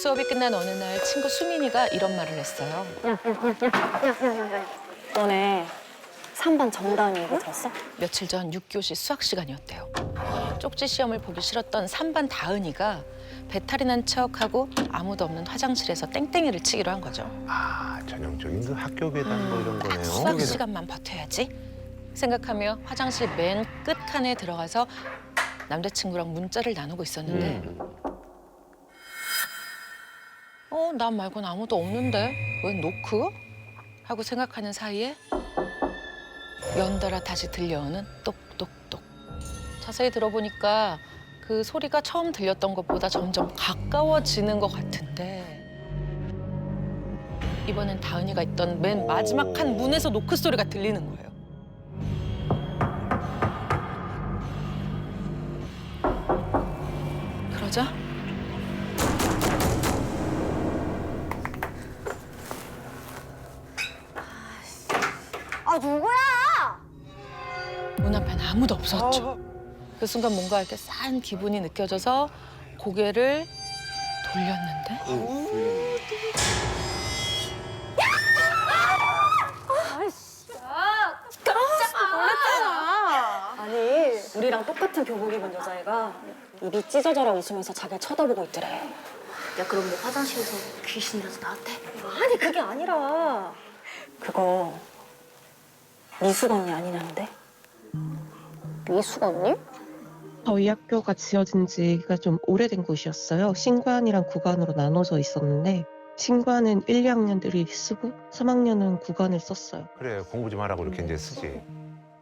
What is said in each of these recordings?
수업이 끝난 어느 날 친구 수민이가 이런 말을 했어요. 너네 3반 정다은 얘기 들었어? 며칠 전 6교시 수학 시간이었대요. 쪽지 시험을 보기 싫었던 3반 다은이가 배탈이 난 척하고 아무도 없는 화장실에서 땡땡이를 치기로 한 거죠. 아, 전형적인 그 학교 괴담 뭐 이런 거네요. 수학 시간만 버텨야지 생각하며 화장실 맨 끝칸에 들어가서 남자친구랑 문자를 나누고 있었는데 난 말고는 아무도 없는데 웬 노크? 하고 생각하는 사이에 연달아 다시 들려오는 똑똑똑. 자세히 들어보니까 그 소리가 처음 들렸던 것보다 점점 가까워지는 것 같은데 이번엔 다은이가 있던 맨 마지막 칸 문에서 노크 소리가 들리는 거예요. 그러자 아 누구야? 문 앞엔 아무도 없었죠. 그 순간 뭔가 이렇게 싼 기분이 느껴져서 고개를 돌렸는데 아니 우리랑 똑같은 교복 입은 여자애가 입이 찢어져라 웃으면서 자기를 쳐다보고 있더래. 야 그럼 뭐 화장실에서 귀신이라도 나왔대? 아니 그게 아니라 그거 미숙 언니 아니냐는데? 미숙 언니? 저희 학교가 지어진 지가 좀 오래된 곳이었어요. 신관이랑 구관으로 나눠져 있었는데 신관은 1, 2학년들이 쓰고 3학년은 구관을 썼어요. 그래, 공부 좀 하라고 이렇게 이제 쓰지.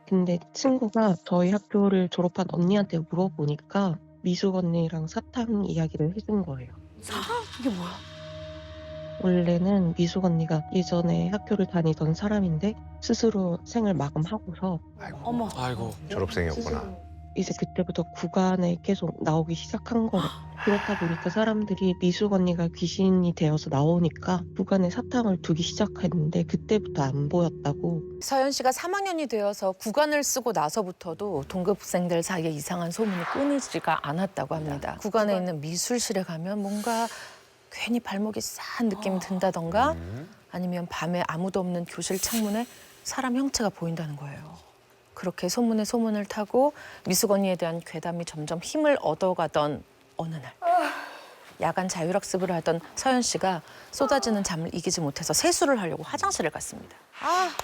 근데 친구가 저희 학교를 졸업한 언니한테 물어보니까 미숙 언니랑 사탕 이야기를 해준 거예요. 이게 뭐야? 원래는 미숙 언니가 예전에 학교를 다니던 사람인데 스스로 생을 마감하고서 아이고, 아이고. 졸업생이었구나. 이제 그때부터 구간에 계속 나오기 시작한 거예요. 그렇다 보니까 사람들이 미숙 언니가 귀신이 되어서 나오니까 구간에 사탕을 두기 시작했는데 그때부터 안 보였다고. 서연 씨가 3학년이 되어서 구간을 쓰고 나서부터도 동급생들 사이에 이상한 소문이 끊이지가 않았다고 합니다. 구간에 있는 미술실에 가면 뭔가 괜히 발목이 싼 느낌이 든다던가 아니면 밤에 아무도 없는 교실 창문에 사람 형체가 보인다는 거예요. 그렇게 소문에 소문을 타고 미숙 언니에 대한 괴담이 점점 힘을 얻어가던 어느 날 야간 자율학습을 하던 서연 씨가 쏟아지는 잠을 이기지 못해서 세수를 하려고 화장실을 갔습니다.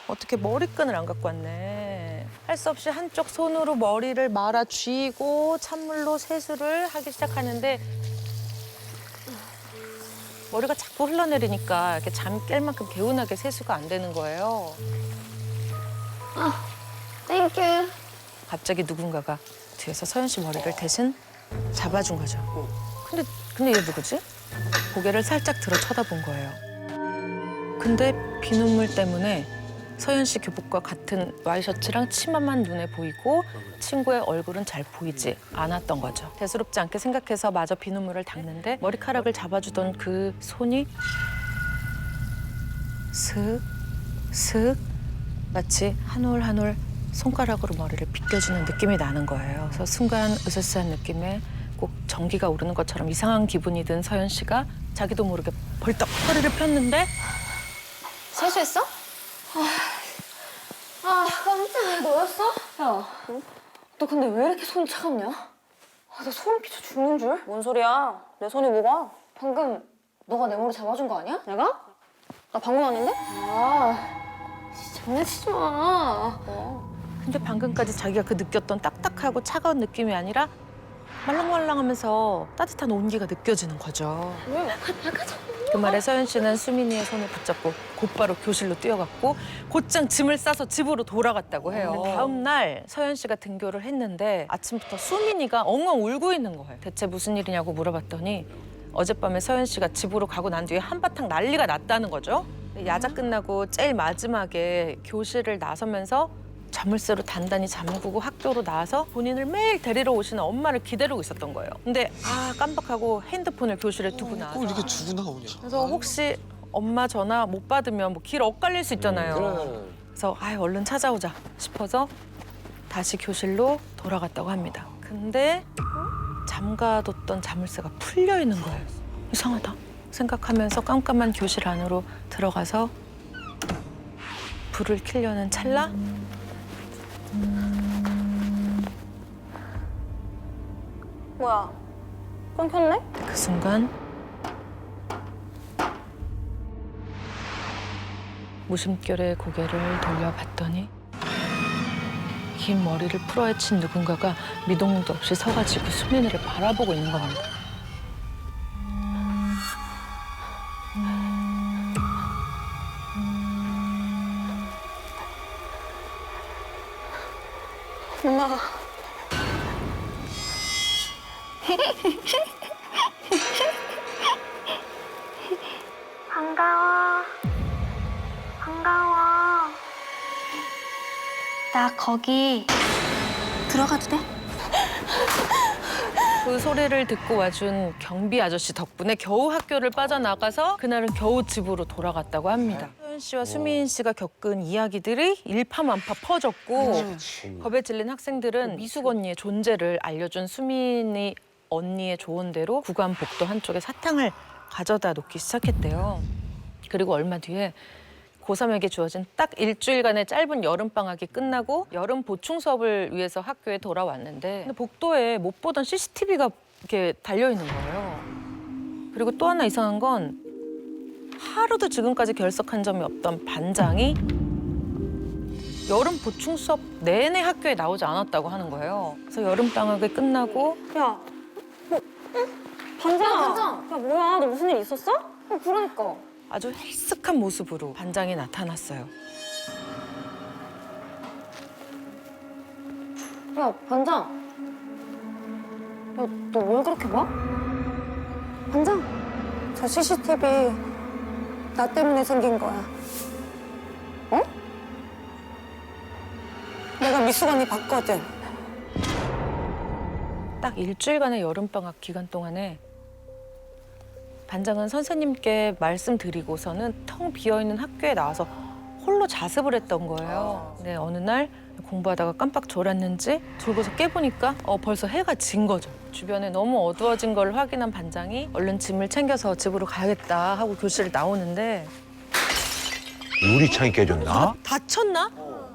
어떻게 머리끈을 안 갖고 왔네. 할 수 없이 한쪽 손으로 머리를 말아 쥐고 찬물로 세수를 하기 시작하는데 머리가 자꾸 흘러내리니까 이렇게 잠 깰 만큼 개운하게 세수가 안 되는 거예요. 땡큐. 갑자기 누군가가 뒤에서 서연 씨 머리를 대신 잡아준 거죠. 근데 얘 누구지? 고개를 살짝 들어 쳐다본 거예요. 근데 비눗물 때문에 서연 씨 교복과 같은 와이셔츠랑 치마만 눈에 보이고 친구의 얼굴은 잘 보이지 않았던 거죠. 대수롭지 않게 생각해서 마저 비눗물을 닦는데 머리카락을 잡아주던 그 손이 슥슥 마치 한 올 한 올 손가락으로 머리를 빗겨주는 느낌이 나는 거예요. 그래서 순간 으스스한 느낌에 꼭 전기가 오르는 것처럼 이상한 기분이 든 서연 씨가 자기도 모르게 벌떡 허리를 폈는데 세수했어? 깜짝이야. 너였어? 야, 너 근데 왜 이렇게 손이 차갑냐? 나 소름 끼쳐 죽는 줄? 뭔 소리야? 내 손이 뭐가? 방금 너가 내 머리 잡아준 거 아니야? 내가? 나 방금 왔는데? 진짜 장난치지 마. 근데 방금까지 자기가 그 느꼈던 딱딱하고 차가운 느낌이 아니라 말랑말랑하면서 따뜻한 온기가 느껴지는 거죠. 그 말에 서연 씨는 수민이의 손을 붙잡고 곧바로 교실로 뛰어갔고 곧장 짐을 싸서 집으로 돌아갔다고 해요. 다음 날 서연 씨가 등교를 했는데 아침부터 수민이가 엉엉 울고 있는 거예요. 대체 무슨 일이냐고 물어봤더니 어젯밤에 서연 씨가 집으로 가고 난 뒤에 한바탕 난리가 났다는 거죠. 야자 끝나고 제일 마지막에 교실을 나서면서 자물쇠로 단단히 잠그고 학교로 나와서 본인을 매일 데리러 오시는 엄마를 기다리고 있었던 거예요. 근데 깜빡하고 핸드폰을 교실에 두고 나와서 이렇게 두고 나오냐. 그래서 혹시 엄마 전화 못 받으면 뭐 길 엇갈릴 수 있잖아요. 그래서 얼른 찾아오자 싶어서 다시 교실로 돌아갔다고 합니다. 근데 잠가뒀던 자물쇠가 풀려 있는 거예요. 이상하다. 생각하면서 깜깜한 교실 안으로 들어가서 불을 켜려는 찰나 뭐야? 끊겼네? 그 순간 무심결에 고개를 돌려봤더니 긴 머리를 풀어헤친 누군가가 미동도 없이 서가지고 수민이를 바라보고 있는 겁니다. 엄마. 반가워. 반가워. 나 거기 들어가도 돼? 그 소리를 듣고 와준 경비 아저씨 덕분에 겨우 학교를 빠져나가서 그날은 겨우 집으로 돌아갔다고 합니다. 소연 씨와 수민 씨가 겪은 이야기들이 일파만파 퍼졌고 겁에 질린 학생들은 미숙 언니의 존재를 알려준 수민이 언니의 조언대로 구간 복도 한쪽에 사탕을 가져다 놓기 시작했대요. 그리고 얼마 뒤에 고3에게 주어진 딱 일주일간의 짧은 여름방학이 끝나고 여름 보충 수업을 위해서 학교에 돌아왔는데 근데 복도에 못 보던 CCTV가 이렇게 달려있는 거예요. 그리고 또 하나 이상한 건 하루도 지금까지 결석한 점이 없던 반장이 여름 보충 수업 내내 학교에 나오지 않았다고 하는 거예요. 그래서 여름방학이 끝나고 야, 반장. 야, 뭐야? 너 무슨 일 있었어? 그러니까. 아주 헬쓱한 모습으로 반장이 나타났어요. 야, 반장. 야, 너 뭘 그렇게 봐? 반장, 저 CCTV 나 때문에 생긴 거야. 어? 내가 미숙 언니 봤거든. 딱 일주일간의 여름방학 기간 동안에 반장은 선생님께 말씀드리고서는 텅 비어있는 학교에 나와서 홀로 자습을 했던 거예요. 네, 어느 날 공부하다가 깜빡 졸았는지 졸고서 깨보니까 벌써 해가 진 거죠. 주변에 너무 어두워진 걸 확인한 반장이 얼른 짐을 챙겨서 집으로 가야겠다 하고 교실을 나오는데 유리창이 깨졌나? 다쳤나?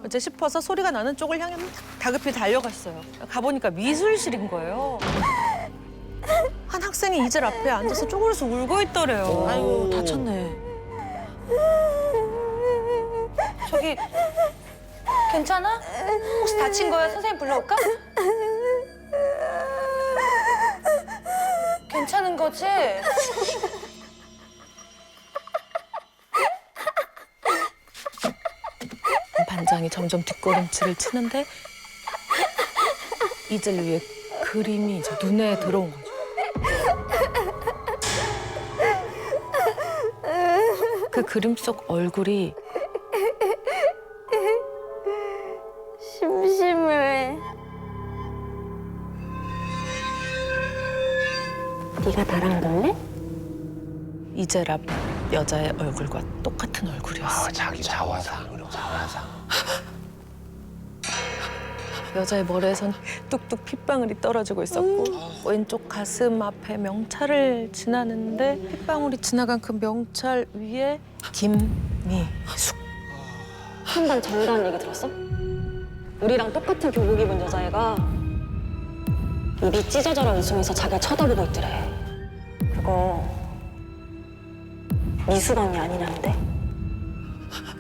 이제 싶어서 소리가 나는 쪽을 향해 다급히 달려갔어요. 가보니까 미술실인 거예요. 한 학생이 이젤 앞에 앉아서 쪼그려서 울고 있더래요. 아이고 다쳤네. 저기, 괜찮아? 혹시 다친 거야? 선생님 불러올까? 괜찮은 거지? 반장이 점점 뒷걸음질을 치는데 이젤 위에 그림이 이제 눈에 들어온 거죠. 그 그림 속 얼굴이 심심해. 네가 나랑 놀래? 이젤 앞 여자의 얼굴과 똑같은 얼굴이었어요. 자기 자화상. 여자의 머리에선 뚝뚝 핏방울이 떨어지고 있었고 왼쪽 가슴 앞에 명찰을 지나는데 핏방울이 지나간 그 명찰 위에 김미숙. 한반 자유라는 얘기 들었어? 우리랑 똑같은 교복 입은 여자애가 입이 찢어져라 웃으면서 자기가 쳐다보고 있더래. 그거 미숙 언니 아니냐는데?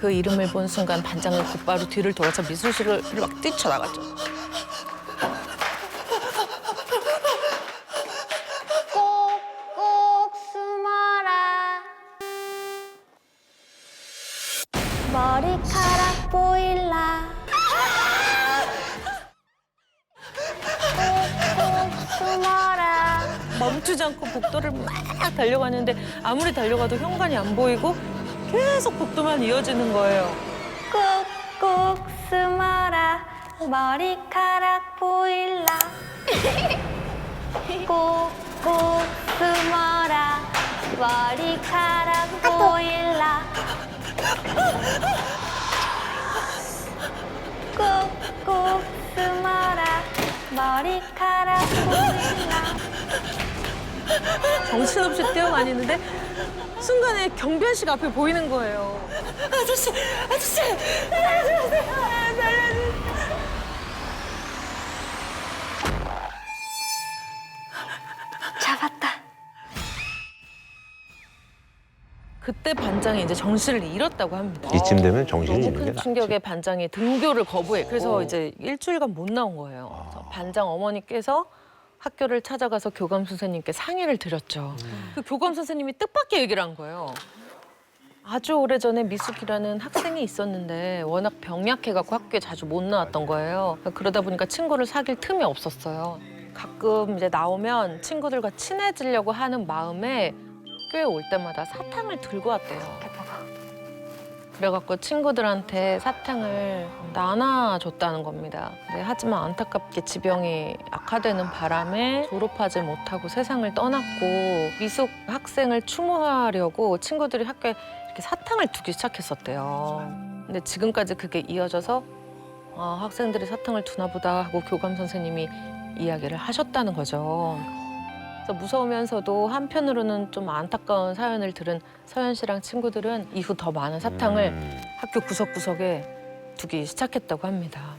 그 이름을 본 순간 반장은 곧바로 뒤를 돌아서 미술실을 막 뛰쳐나갔죠. 꼭꼭 숨어라. 머리카락 보일라. 꼭꼭 숨어라. 멈추지 않고 복도를 막 달려가는데 아무리 달려가도 현관이 안 보이고 계속 복도만 이어지는 거예요. 꼭꼭 숨어라. 머리카락 보일라. 꼭꼭 숨어라. 머리카락 보일라. 꼭꼭 숨어라. 머리카락 보일라. 정신없이 뛰어다니는데 순간에 경변 씨가 앞에 보이는 거예요. 잡았다. 그때 반장이 이제 정신을 잃었다고 합니다. 이쯤 되면 정신이 너무 있는 게 큰 낫지. 충격에 반장이 등교를 거부해. 그래서 이제 일주일간 못 나온 거예요. 그래서 반장 어머니께서 학교를 찾아가서 교감 선생님께 상의를 드렸죠. 그 교감 선생님이 뜻밖의 얘기를 한 거예요. 아주 오래전에 미숙이라는 학생이 있었는데 워낙 병약해갖고 학교에 자주 못 나왔던 거예요. 그러다 보니까 친구를 사귈 틈이 없었어요. 가끔 이제 나오면 친구들과 친해지려고 하는 마음에 학교에 올 때마다 사탕을 들고 왔대요. 그래갖고 친구들한테 사탕을 나눠줬다는 겁니다. 네, 하지만 안타깝게 지병이 악화되는 바람에 졸업하지 못하고 세상을 떠났고 미숙 학생을 추모하려고 친구들이 학교에 이렇게 사탕을 두기 시작했었대요. 근데 지금까지 그게 이어져서 학생들이 사탕을 두나 보다 하고 교감 선생님이 이야기를 하셨다는 거죠. 그래서 무서우면서도 한편으로는 좀 안타까운 사연을 들은 서연 씨랑 친구들은 이후 더 많은 사탕을 학교 구석구석에 두기 시작했다고 합니다.